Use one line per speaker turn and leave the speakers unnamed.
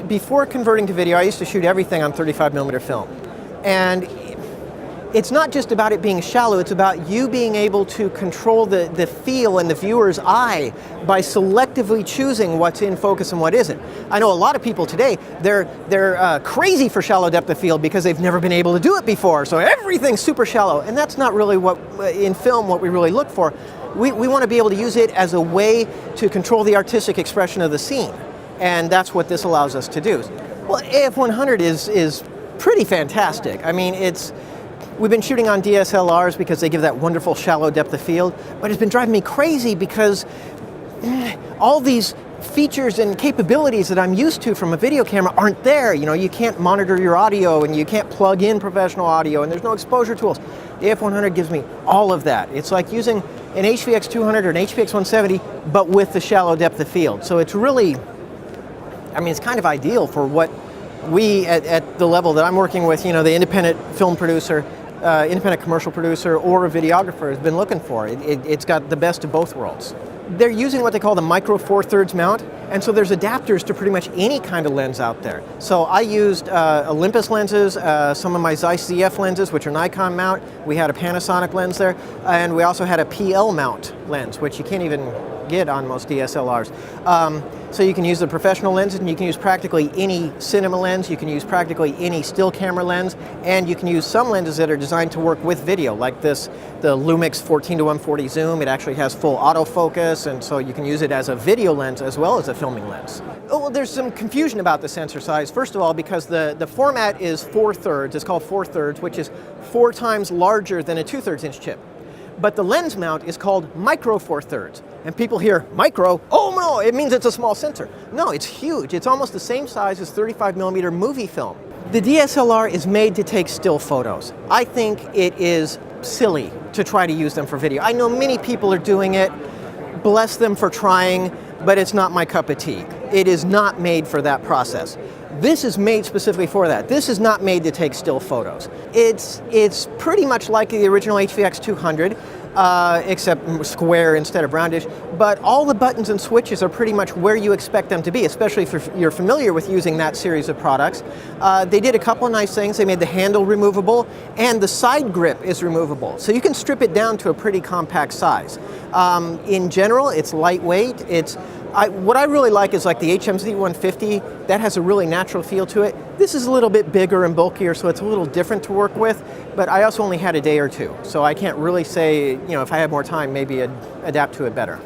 before converting to video, I used to shoot everything on 35mm film. And it's not just about it being shallow, it's about you being able to control the feel and the viewer's eye by selectively choosing what's in focus and what isn't. I know a lot of people today, they're crazy for shallow depth of field because they've never been able to do it before, so everything's super shallow, and that's not really what, in film, what we really look for. We want to be able to use it as a way to control the artistic expression of the scene, and that's what this allows us to do. Well, AF100 is pretty fantastic. I mean, we've been shooting on DSLRs because they give that wonderful shallow depth of field, but it's been driving me crazy because all these features and capabilities that I'm used to from a video camera aren't there. You know, you can't monitor your audio and you can't plug in professional audio and there's no exposure tools. The AF100 gives me all of that. It's like using an HVX200 or an HVX170, but with the shallow depth of field. So it's really, I mean, it's kind of ideal for what we, at the level that I'm working with, you know, the independent film producer, independent commercial producer, or a videographer has been looking for. It's got the best of both worlds. They're using what they call the micro 4/3 mount, and so there's adapters to pretty much any kind of lens out there. So I used Olympus lenses, some of my Zeiss ZF lenses, which are Nikon mount. We had a Panasonic lens there, and we also had a PL mount lens, which you can't even get on most DSLRs. So you can use the professional lenses, and you can use practically any cinema lens, you can use practically any still camera lens, and you can use some lenses that are designed to work with video, like this, the Lumix 14-140 zoom. It actually has full autofocus, and so you can use it as a video lens as well as a filming lens. Oh, well, there's some confusion about the sensor size. First of all, because the format is 4/3, it's called 4/3, which is 4 times larger than a 2/3 inch chip. But the lens mount is called micro 4/3. And people hear micro, oh no, it means it's a small sensor. No, it's huge. It's almost the same size as 35mm movie film. The DSLR is made to take still photos. I think it is silly to try to use them for video. I know many people are doing it. Bless them for trying, but it's not my cup of tea. It is not made for that process. This is made specifically for that. This is not made to take still photos. It's pretty much like the original HVX200, except square instead of roundish, but all the buttons and switches are pretty much where you expect them to be, especially if you're familiar with using that series of products. They did a couple of nice things. They made the handle removable, and the side grip is removable, so you can strip it down to a pretty compact size. In general, it's lightweight. What I really like is like the HMZ150, that has a really natural feel to it. This is a little bit bigger and bulkier, so it's a little different to work with, but I also only had a day or two, so I can't really say, you know, if I had more time, maybe I'd adapt to it better.